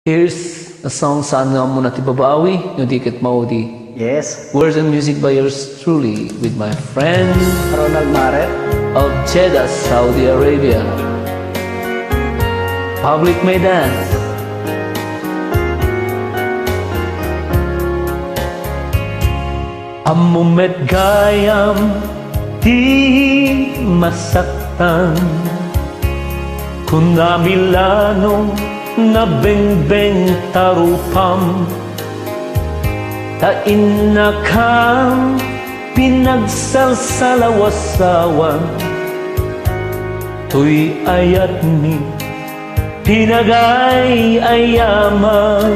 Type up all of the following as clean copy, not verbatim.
Here's a song sana mo na tibabawi, no dikit maudi. Yes. Words and music by yours truly, with my friend Ronald Maret. of Jeddah, Saudi Arabia. Public may dance. Amumet gayam, di masaktan. Kung namilano, na beng-beng tarupam. Tain na kang pinagsalsalawasawan. Tuy ayat ni pinagay-ayaman.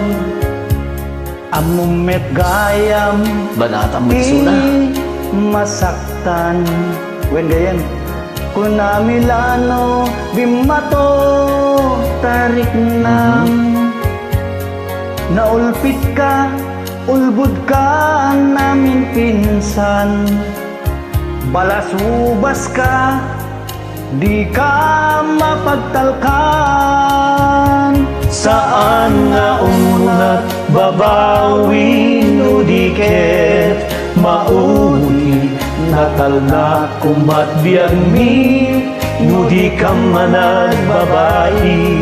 Amumet gayam, Banatang di magsuna. masaktan. Wen gayan. Kuna Milano, bimato, tarik na. Naulpit ka, ulbud ka ang namin pinsan. Balasubas ka, di ka mapagtalkan. Saan nga umunat babawi no diket mauni natal na kumat biyag mi no di ka manag babae.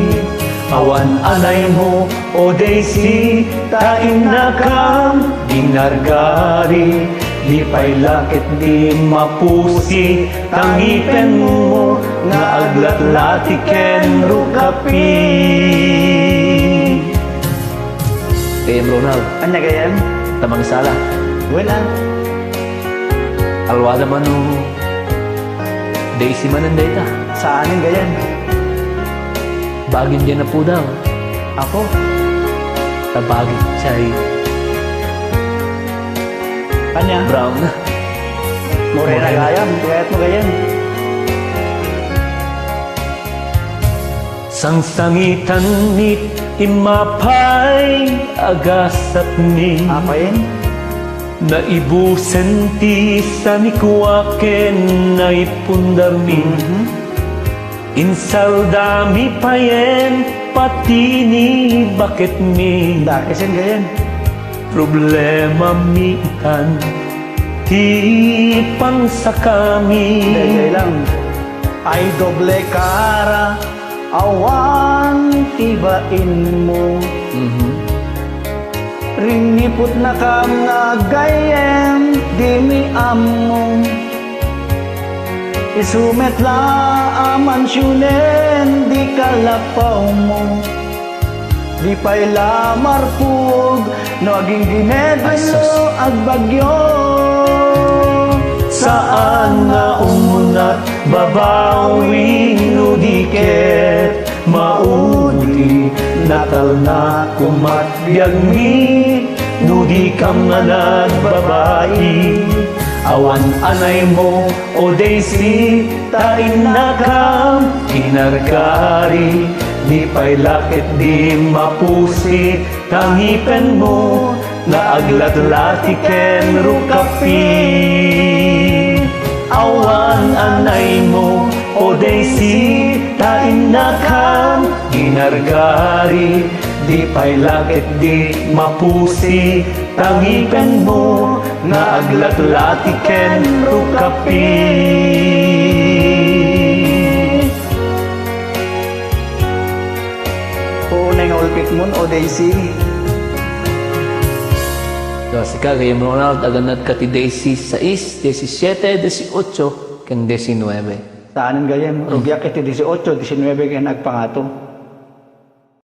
Awan anay mo o Daisy tain na kam dinargari di pay lakit di mapusi tangipen mo nga aglatlatiken rukapi. Kaya Ronald, Anya gayan? tamang sala. Wala. Alwada man o Daisy mananday ta. Saanin gayan? Bagin din na po daw. Ako? Tabagin chay Anya? brown na. Morena gayam, tuyat mo gayan. Sangsangitan nit imapay agasat ni Apayin? naibusen ti sa nikuwaken na ipundar mi. Insal dami payen pati ni bakit mi Dakisin gayan. problema mi itan ti pansa kami. Dahil lang. Ay doble kara, awan tibain mo. Rinipot na kam na gayem, di mi amo. Isumet la aman syunen, di kalapaw mo. Di pa'y lamarpug, no aging ginedyo agbagyo. Saan nga umunat babawi no diket maudi natal na kumat biyag mi no di ka manag babae. Awan anay mo o Daisy tain na kam kinargari di pa'y lakit di mapusi tangipen mo na aglatlatiken rukapi. Awan anay mo o Daisy tain na kam ginargari di pa'y lakit di mapusi tangipen mo na aglatlatiken rukapi. Unay nga ulpit mo, o Daisy. So, kaya Ronald, aganat ka ti Daisy 6, 17, 18, kan 19. Saanin gayem? Rugyak iti 18, 19 kaya nagpangato.